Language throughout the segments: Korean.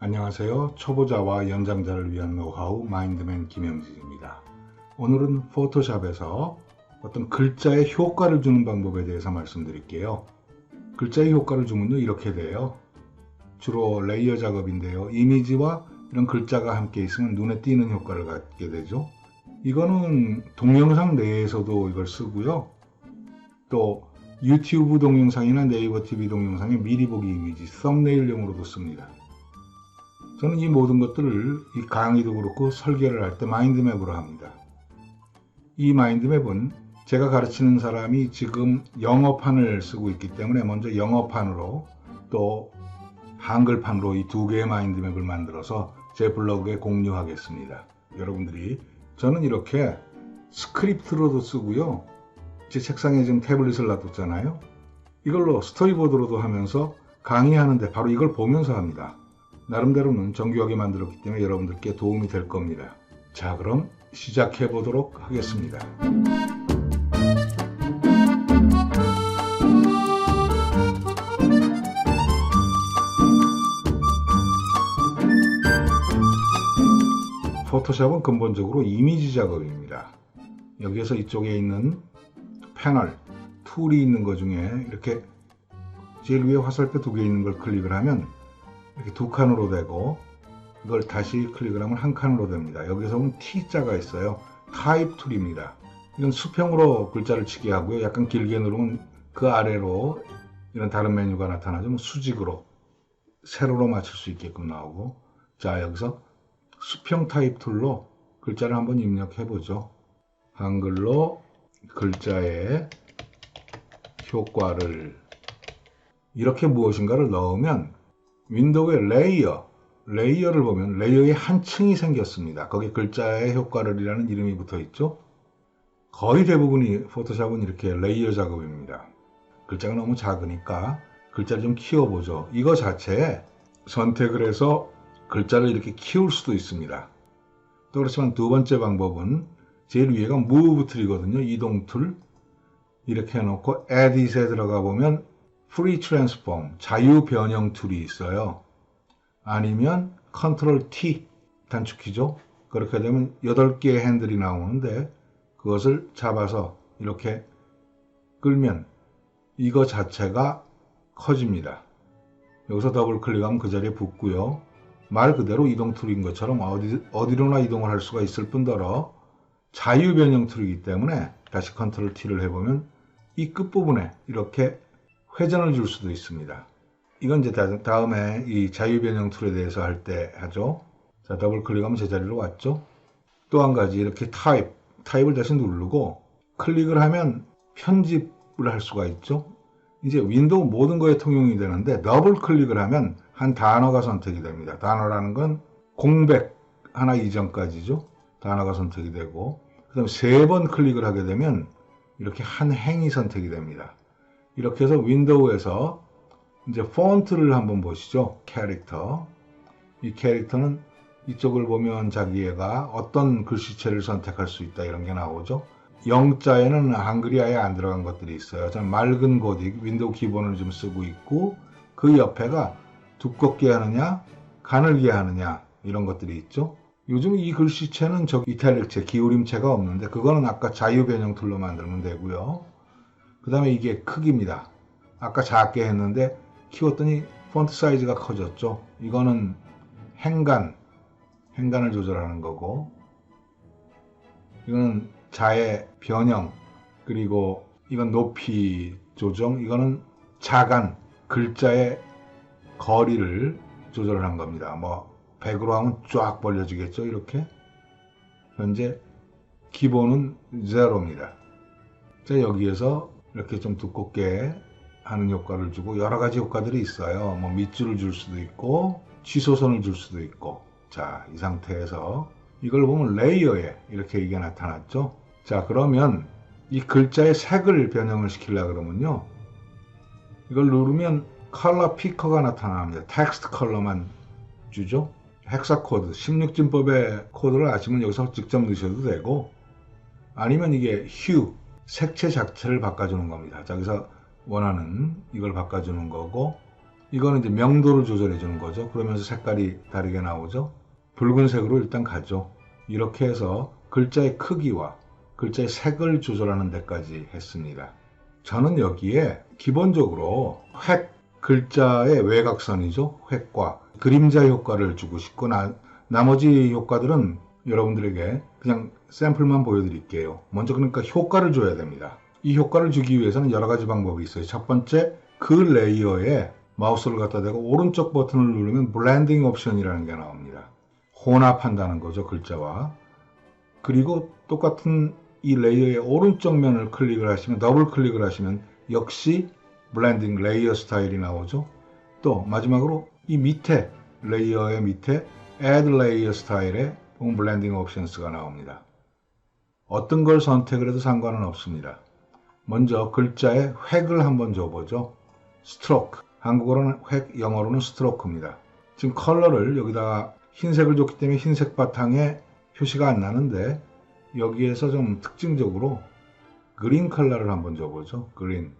안녕하세요. 초보자와 연장자를 위한 노하우 마인드맨 김영진입니다. 오늘은 포토샵에서 어떤 글자에 효과를 주는 방법에 대해서 말씀드릴게요. 글자에 효과를 주면요 이렇게 돼요. 주로 레이어 작업인데요. 이미지와 이런 글자가 함께 있으면 눈에 띄는 효과를 갖게 되죠. 이거는 동영상 내에서도 이걸 쓰고요. 또 유튜브 동영상이나 네이버 TV 동영상의 미리 보기 이미지, 썸네일용으로도 씁니다. 저는 이 모든 것들을 이 강의도 그렇고 설계를 할 때 마인드맵으로 합니다. 이 마인드맵은 제가 가르치는 사람이 지금 영어판을 쓰고 있기 때문에 먼저 영어판으로 또 한글판으로 이 두 개의 마인드맵을 만들어서 제 블로그에 공유하겠습니다. 여러분들이 저는 이렇게 스크립트로도 쓰고요. 제 책상에 지금 태블릿을 놔뒀잖아요. 이걸로 스토리보드로도 하면서 강의하는데 바로 이걸 보면서 합니다. 나름대로는 정교하게 만들었기 때문에 여러분들께 도움이 될 겁니다. 자, 그럼 시작해 보도록 하겠습니다. 포토샵은 근본적으로 이미지 작업입니다. 여기에서 이쪽에 있는 패널, 툴이 있는 것 중에 이렇게 제일 위에 화살표 두 개 있는 걸 클릭을 하면 이렇게 두 칸으로 되고, 이걸 다시 클릭을 하면 한 칸으로 됩니다. 여기서 보면 T자가 있어요. 타입 툴입니다. 이건 수평으로 글자를 치게 하고요. 약간 길게 누르면 그 아래로 이런 다른 메뉴가 나타나죠. 수직으로 세로로 맞출 수 있게끔 나오고. 자, 여기서 수평 타입 툴로 글자를 한번 입력해 보죠. 한글로 글자의 효과를, 이렇게 무엇인가를 넣으면 윈도우의 레이어를 보면 레이어의 한 층이 생겼습니다. 거기에 글자의 효과를 이라는 이름이 붙어 있죠. 거의 대부분이 포토샵은 이렇게 레이어 작업입니다. 글자가 너무 작으니까 글자를 좀 키워보죠. 이거 자체에 선택을 해서 글자를 이렇게 키울 수도 있습니다. 또 그렇지만 두 번째 방법은 제일 위에가 Move 툴이거든요. 이동 툴. 이렇게 해놓고 Edit에 들어가 보면 Free Transform, 자유 변형 툴이 있어요. 아니면 Ctrl T, 단축키죠. 그렇게 되면 8개의 핸들이 나오는데 그것을 잡아서 이렇게 끌면 이거 자체가 커집니다. 여기서 더블 클릭하면 그 자리에 붙고요. 말 그대로 이동 툴인 것처럼 어디로나 이동을 할 수가 있을 뿐더러 자유 변형 툴이기 때문에 다시 Ctrl T를 해보면 이 끝부분에 이렇게 회전을 줄 수도 있습니다. 이건 이제 다음에 이 자유 변형 툴에 대해서 할 때 하죠. 자, 더블 클릭하면 제자리로 왔죠. 또 한 가지 이렇게 타입을 다시 누르고 클릭을 하면 편집을 할 수가 있죠. 이제 윈도우 모든 거에 통용이 되는데 더블 클릭을 하면 한 단어가 선택이 됩니다. 단어라는 건 공백 하나 이전까지죠. 단어가 선택이 되고, 그 다음에 3번 클릭을 하게 되면 이렇게 한 행이 선택이 됩니다. 이렇게 해서 윈도우에서 이제 폰트를 한번 보시죠. 캐릭터. 이 캐릭터는 이쪽을 보면 자기애가 어떤 글씨체를 선택할 수 있다 이런 게 나오죠. 영자에는 한글이 아예 안 들어간 것들이 있어요. 저는 맑은 고딕 윈도우 기본을 좀 쓰고 있고, 그 옆에가 두껍게 하느냐 가늘게 하느냐 이런 것들이 있죠. 요즘 이 글씨체는 이탈릭체, 기울임체가 없는데 그거는 아까 자유 변형 툴로 만들면 되고요. 그 다음에 이게 크기입니다. 아까 작게 했는데 키웠더니 폰트 사이즈가 커졌죠. 이거는 행간을 조절하는 거고, 이거는 자의 변형, 그리고 이건 높이 조정, 이거는 자간, 글자의 거리를 조절한 겁니다. 뭐 100으로 하면 쫙 벌려지겠죠. 이렇게. 현재 기본은 0입니다. 자, 여기에서 이렇게 좀 두껍게 하는 효과를 주고 여러 가지 효과들이 있어요. 뭐 밑줄을 줄 수도 있고 취소선을 줄 수도 있고. 자, 이 상태에서 이걸 보면 레이어에 이렇게 이게 나타났죠. 자, 그러면 이 글자의 색을 변형을 시키려고 그러면요, 이걸 누르면 컬러 피커가 나타납니다. 텍스트 컬러만 주죠. 헥사 코드, 16진법의 코드를 아시면 여기서 직접 넣으셔도 되고, 아니면 이게 휴, 색채 자체를 바꿔주는 겁니다. 자, 여기서 원하는 이걸 바꿔주는 거고, 이거는 이제 명도를 조절해 주는 거죠. 그러면서 색깔이 다르게 나오죠. 붉은색으로 일단 가죠. 이렇게 해서 글자의 크기와 글자의 색을 조절하는 데까지 했습니다. 저는 여기에 기본적으로 획, 글자의 외곽선이죠. 획과 그림자 효과를 주고 싶고 나머지 효과들은 여러분들에게 그냥 샘플만 보여드릴게요. 먼저 그러니까 효과를 줘야 됩니다. 이 효과를 주기 위해서는 여러 가지 방법이 있어요. 첫 번째, 그 레이어에 마우스를 갖다 대고 오른쪽 버튼을 누르면 블렌딩 옵션이라는 게 나옵니다. 혼합한다는 거죠, 글자와. 그리고 똑같은 이 레이어의 오른쪽 면을 클릭을 하시면, 더블 클릭을 하시면 역시 블렌딩 레이어 스타일이 나오죠. 또 마지막으로 이 밑에 레이어의 밑에 Add Layer 스타일의 블렌딩 옵션스가 나옵니다. 어떤 걸 선택을 해도 상관은 없습니다. 먼저 글자의 획을 한번 줘보죠. 스트로크, 한국어로는 획, 영어로는 스트로크입니다. 지금 컬러를 여기다가 흰색을 줬기 때문에 흰색 바탕에 표시가 안 나는데 여기에서 좀 특징적으로 그린 컬러를 한번 줘보죠. 그린.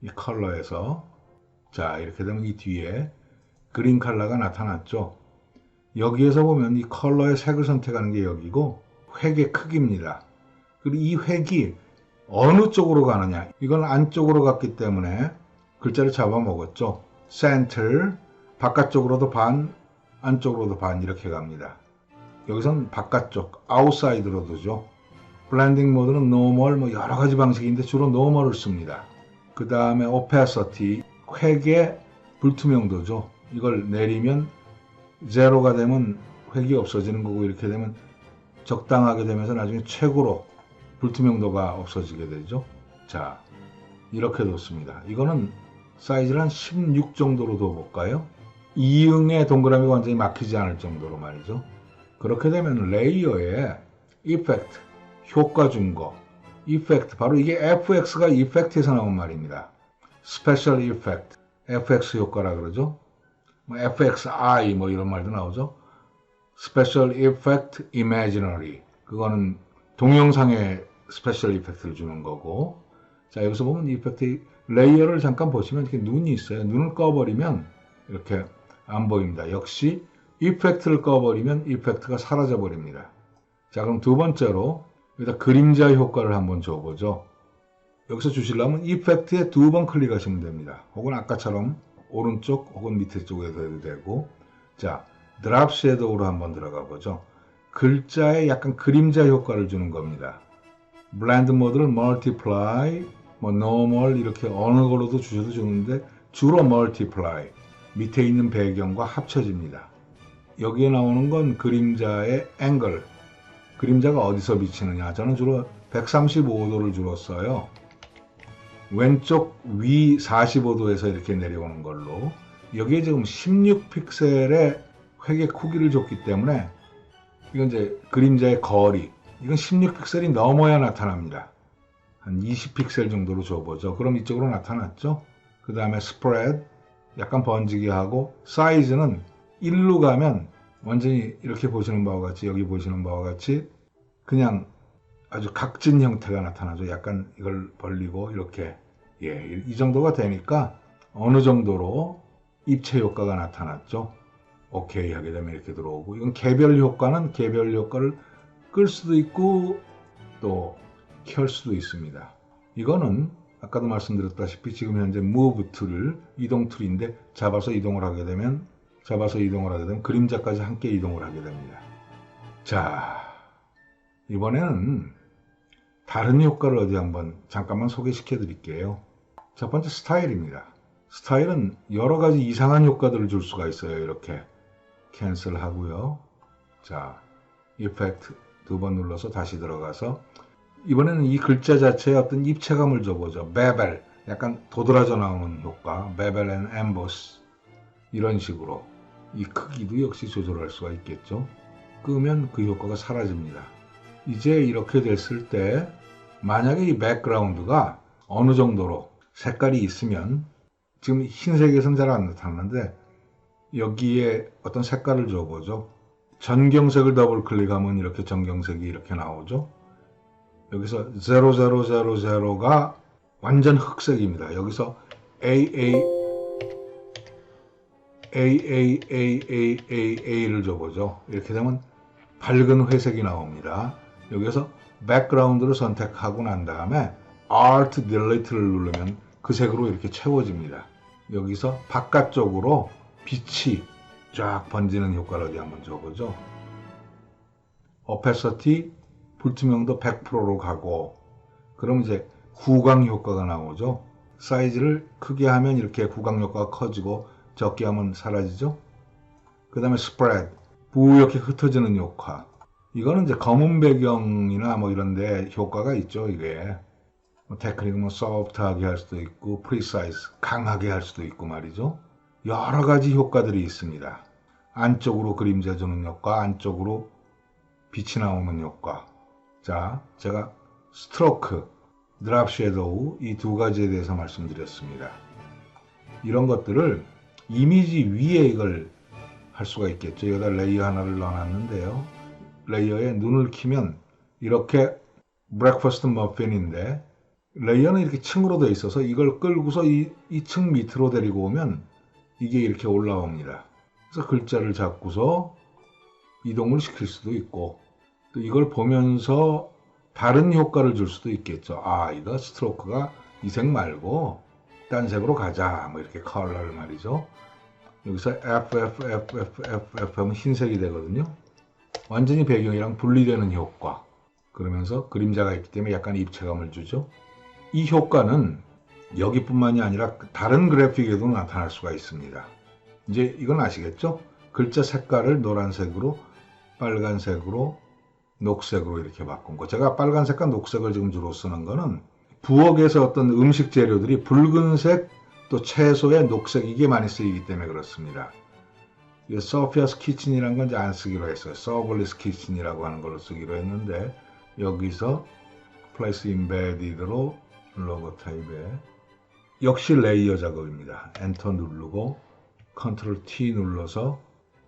이 컬러에서 자 이렇게 되면 이 뒤에 그린 컬러가 나타났죠. 여기에서 보면 이 컬러의 색을 선택하는 게 여기고 획의 크기입니다. 그리고 이 획이 어느 쪽으로 가느냐, 이건 안쪽으로 갔기 때문에 글자를 잡아먹었죠. center, 바깥쪽으로도 반, 안쪽으로도 반 이렇게 갑니다. 여기선 바깥쪽, outside로 두죠. 블렌딩 모드는 normal, 뭐 여러 가지 방식인데 주로 normal을 씁니다. 그 다음에 opacity, 획의 불투명도죠. 이걸 내리면 제로가 되면 획이 없어지는 거고 이렇게 되면 적당하게 되면서 나중에 최고로 불투명도가 없어지게 되죠. 자, 이렇게 뒀습니다. 이거는 사이즈를 한 16 정도로 둬볼까요? 이응의 동그라미가 완전히 막히지 않을 정도로 말이죠. 그렇게 되면 레이어에 이펙트, 효과 준 거, 이펙트, 바로 이게 FX가 이펙트에서 나온 말입니다. 스페셜 이펙트, FX 효과라 그러죠. 뭐 FXI 뭐 이런 말도 나오죠. 스페셜 이펙트 이미지너리, 그거는 동영상에 스페셜 이펙트를 주는 거고. 자, 여기서 보면 이펙트 레이어를 잠깐 보시면 이렇게 눈이 있어요. 눈을 꺼버리면 이렇게 안 보입니다. 역시 이펙트를 꺼버리면 이펙트가 사라져 버립니다. 자, 그럼 두 번째로 여기다 그림자 효과를 한번 줘보죠. 여기서 주시려면 이펙트에 두 번 클릭하시면 됩니다. 혹은 아까처럼 오른쪽 혹은 밑에 쪽에서 해도 되고. 자, 드랍 섀도우로 한번 들어가 보죠. 글자에 약간 그림자 효과를 주는 겁니다. 블렌드 모드를 멀티플라이, 뭐 노멀 이렇게 어느 걸로도 주셔도 좋은데 주로 멀티플라이, 밑에 있는 배경과 합쳐집니다. 여기에 나오는 건 그림자의 앵글, 그림자가 어디서 비치느냐. 저는 주로 135도를 주로 써요. 왼쪽 위 45도에서 이렇게 내려오는 걸로. 여기에 지금 16픽셀의 획의 크기를 줬기 때문에 이건 이제 그림자의 거리, 이건 16픽셀이 넘어야 나타납니다. 한 20픽셀 정도로 줘보죠. 그럼 이쪽으로 나타났죠. 그 다음에 스프레드, 약간 번지게 하고, 사이즈는 1로 가면 완전히 이렇게 보시는 바와 같이, 여기 보시는 바와 같이 그냥 아주 각진 형태가 나타나죠. 약간 이걸 벌리고 이렇게, 예, 이 정도가 되니까 어느 정도로 입체 효과가 나타났죠. 오케이 하게 되면 이렇게 들어오고, 이건 개별 효과는 개별 효과를 끌 수도 있고 또 켤 수도 있습니다. 이거는 아까도 말씀드렸다시피 지금 현재 move 툴을 이동 툴인데 잡아서 이동을 하게 되면 그림자까지 함께 이동을 하게 됩니다. 자, 이번에는 다른 효과를 어디 한번 잠깐만 소개시켜 드릴게요. 첫 번째 스타일입니다. 스타일은 여러 가지 이상한 효과들을 줄 수가 있어요. 이렇게 캔슬 하고요. 자, 이펙트 두 번 눌러서 다시 들어가서 이번에는 이 글자 자체에 어떤 입체감을 줘보죠. 베벨, 약간 도드라져 나오는 효과, 베벨 앤 엠보스, 이런 식으로. 이 크기도 역시 조절할 수가 있겠죠. 끄면 그 효과가 사라집니다. 이제 이렇게 됐을 때 만약에 이 백그라운드가 어느 정도로 색깔이 있으면, 지금 흰색에서는 잘 안 나타나는데 여기에 어떤 색깔을 줘보죠. 전경색을 더블 클릭하면 이렇게 전경색이 이렇게 나오죠. 여기서 0000가 완전 흑색입니다. 여기서 AA AAAAAA를 줘보죠. 이렇게 되면 밝은 회색이 나옵니다. 여기서 백그라운드를 선택하고 난 다음에 Alt Delete를 누르면 그 색으로 이렇게 채워집니다. 여기서 바깥쪽으로 빛이 쫙 번지는 효과를 어디 한번 줘보죠. Opacity 불투명도 100%로 가고, 그럼 이제 후광 효과가 나오죠. 사이즈를 크게 하면 이렇게 후광 효과가 커지고 적게 하면 사라지죠. 그 다음에 Spread 부옇게 흩어지는 효과. 이거는 이제 검은 배경이나 뭐 이런데 효과가 있죠. 이게 테크닉은 소프트하게 할 수도 있고 프리사이즈 강하게 할 수도 있고 말이죠. 여러 가지 효과들이 있습니다. 안쪽으로 그림자 주는 효과, 안쪽으로 빛이 나오는 효과. 자, 제가 스트로크, 드랍 섀도우 이 두 가지에 대해서 말씀드렸습니다. 이런 것들을 이미지 위에 이걸 할 수가 있겠죠. 여기다 레이어 하나를 넣어놨는데요. 레이어에 눈을 키면 이렇게 브렉퍼스트 머핀인데 레이어는 이렇게 층으로 되어 있어서 이걸 끌고서 이 층 밑으로 데리고 오면 이게 이렇게 올라옵니다. 그래서 글자를 잡고서 이동을 시킬 수도 있고 또 이걸 보면서 다른 효과를 줄 수도 있겠죠. 아, 이거 스트로크가 이 색 말고 딴 색으로 가자. 뭐 이렇게 컬러를 말이죠. 여기서 FFFFF 하면 흰색이 되거든요. 완전히 배경이랑 분리되는 효과. 그러면서 그림자가 있기 때문에 약간 입체감을 주죠. 이 효과는 여기뿐만이 아니라 다른 그래픽에도 나타날 수가 있습니다. 이제 이건 아시겠죠? 글자 색깔을 노란색으로, 빨간색으로, 녹색으로 이렇게 바꾼 거. 제가 빨간색과 녹색을 지금 주로 쓰는 거는 부엌에서 어떤 음식 재료들이 붉은색 또 채소에 녹색 이게 많이 쓰이기 때문에 그렇습니다. 소피아스 키친이라는 건 이제 안 쓰기로 했어요. 서블리스 키친이라고 하는 걸로 쓰기로 했는데 여기서 Place Embedded로 로고 타입에 역시 레이어 작업입니다. 엔터 누르고 컨트롤 T 눌러서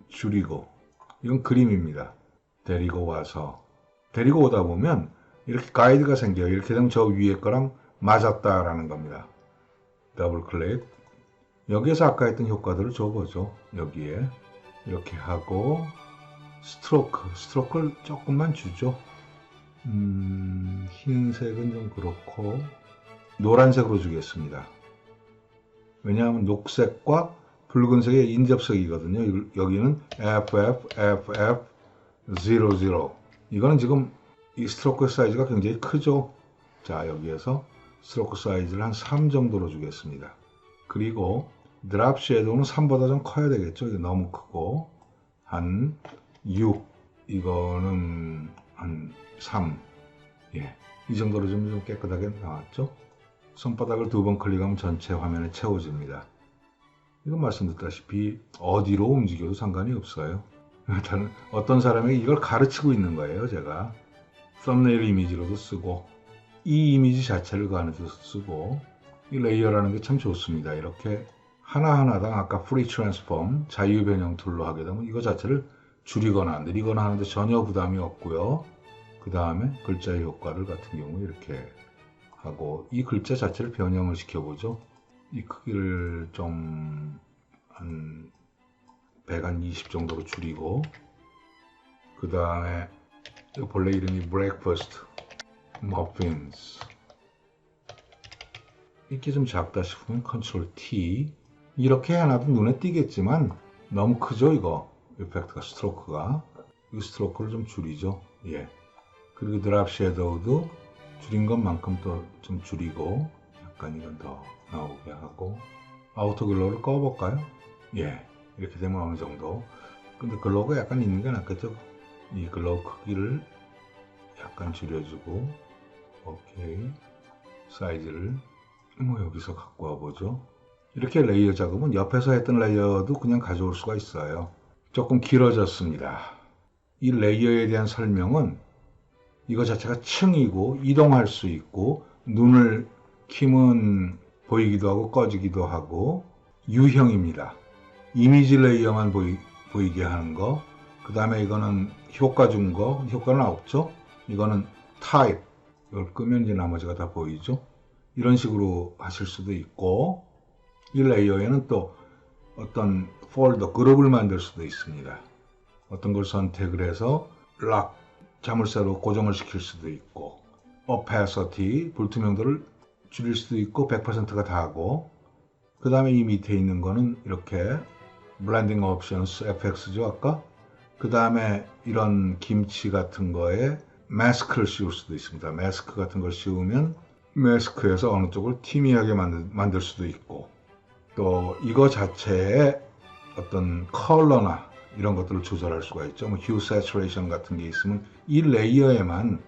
줄이고 이건 그림입니다. 데리고 오다 보면 이렇게 가이드가 생겨요. 이렇게 되면 저 위에 거랑 맞았다라는 겁니다. 더블 클릭. 여기에서 아까 했던 효과들을 줘보죠. 여기에 이렇게 하고 스트로크를 조금만 주죠. 흰색은 좀 그렇고 노란색으로 주겠습니다. 왜냐하면 녹색과 붉은색의 인접색이거든요. 여기는 FFFF00. 이거는 지금 이 스트로크 사이즈가 굉장히 크죠. 자, 여기에서 스트로크 사이즈를 한 3 정도로 주겠습니다. 그리고 드랍 섀도우는 3보다 좀 커야 되겠죠. 이게 너무 크고 한 6, 이거는 한 3. 예, 이 정도로 좀 깨끗하게 나왔죠. 손바닥을 2번 클릭하면 전체 화면에 채워집니다. 이건 말씀드렸다시피 어디로 움직여도 상관이 없어요. 어떤 사람에게 이걸 가르치고 있는 거예요. 제가 썸네일 이미지로도 쓰고 이 이미지 자체를 그 안에서 쓰고 이 레이어라는 게 참 좋습니다. 이렇게 하나하나당 아까 프리 트랜스폼 자유 변형 툴로 하게 되면 이거 자체를 줄이거나 늘리거나 하는데 전혀 부담이 없고요. 그 다음에 글자의 효과를 같은 경우에 이렇게 하고 이 글자 자체를 변형을 시켜보죠. 이 크기를 좀 한 120 정도로 줄이고 그 다음에 본래 이름이 Breakfast Muffins 이렇게 좀 작다 싶으면 컨트롤 T 이렇게 해놔도 눈에 띄겠지만 너무 크죠 이거 이펙트가 스트로크가 이 스트로크를 좀 줄이죠. 예. 그리고 드랍 섀도우도 줄인 것만큼 또 좀 줄이고 약간 이건 더 나오게 하고 아우터 글로우를 꺼볼까요? 예, 이렇게 되면 어느 정도. 근데 글로우가 약간 있는 게 낫겠죠. 이 글로우 크기를 약간 줄여주고 오케이 사이즈를 뭐 여기서 갖고 와보죠. 이렇게 레이어 작업은 옆에서 했던 레이어도 그냥 가져올 수가 있어요. 조금 길어졌습니다. 이 레이어에 대한 설명은 이거 자체가 층이고 이동할 수 있고 눈을 키면 보이기도 하고 꺼지기도 하고 유형입니다. 이미지 레이어만 보이게 하는 거. 그 다음에 이거는 효과 준 거. 효과는 없죠. 이거는 타입. 이걸 끄면 이제 나머지가 다 보이죠. 이런 식으로 하실 수도 있고 이 레이어에는 또 어떤 폴더, 그룹을 만들 수도 있습니다. 어떤 걸 선택을 해서 락, 자물쇠로 고정을 시킬 수도 있고, opacity, 불투명도를 줄일 수도 있고 100%가 다 하고, 그 다음에 이 밑에 있는 거는 이렇게 blending options, fx죠 아까. 그 다음에 이런 김치 같은 거에 마스크를 씌울 수도 있습니다. 마스크 같은 걸 씌우면 마스크에서 어느 쪽을 티미하게 만들 수도 있고, 또 이거 자체에 어떤 컬러나 이런 것들을 조절할 수가 있죠. 뭐 hue saturation 같은 게 있으면 이 레이어에만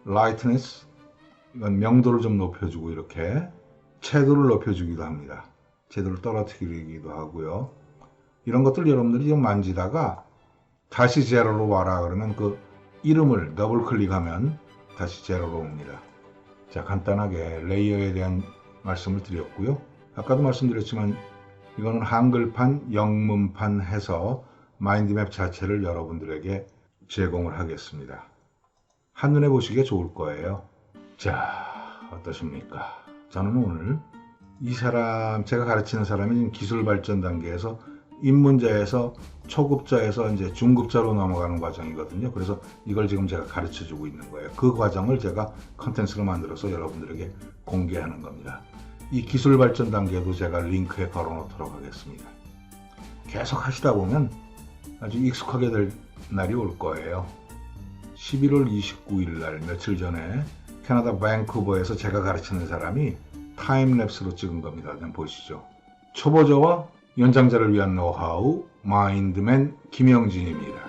lightness, 이건 명도를 좀 높여주고 이렇게 채도를 높여주기도 합니다. 채도를 떨어뜨리기도 하고요. 이런 것들 여러분들이 좀 만지다가 다시 제로로 와라 그러면 그 이름을 더블 클릭하면 다시 제로로 옵니다. 자, 간단하게 레이어에 대한 말씀을 드렸고요. 아까도 말씀드렸지만 이거는 한글판, 영문판 해서 마인드맵 자체를 여러분들에게 제공을 하겠습니다. 한눈에 보시기에 좋을 거예요. 자, 어떠십니까? 저는 오늘 이 사람, 제가 가르치는 사람이 기술 발전 단계에서 입문자에서 초급자에서 이제 중급자로 넘어가는 과정이거든요. 그래서 이걸 지금 제가 가르쳐 주고 있는 거예요. 그 과정을 제가 컨텐츠로 만들어서 여러분들에게 공개하는 겁니다. 이 기술 발전 단계도 제가 링크에 걸어 놓도록 하겠습니다. 계속 하시다 보면 아주 익숙하게 될 날이 올 거예요. 11월 29일 날 며칠 전에 캐나다 밴쿠버에서 제가 가르치는 사람이 타임랩스로 찍은 겁니다. 한번 보시죠. 초보자와 연장자를 위한 노하우 마인드맨 김영진입니다.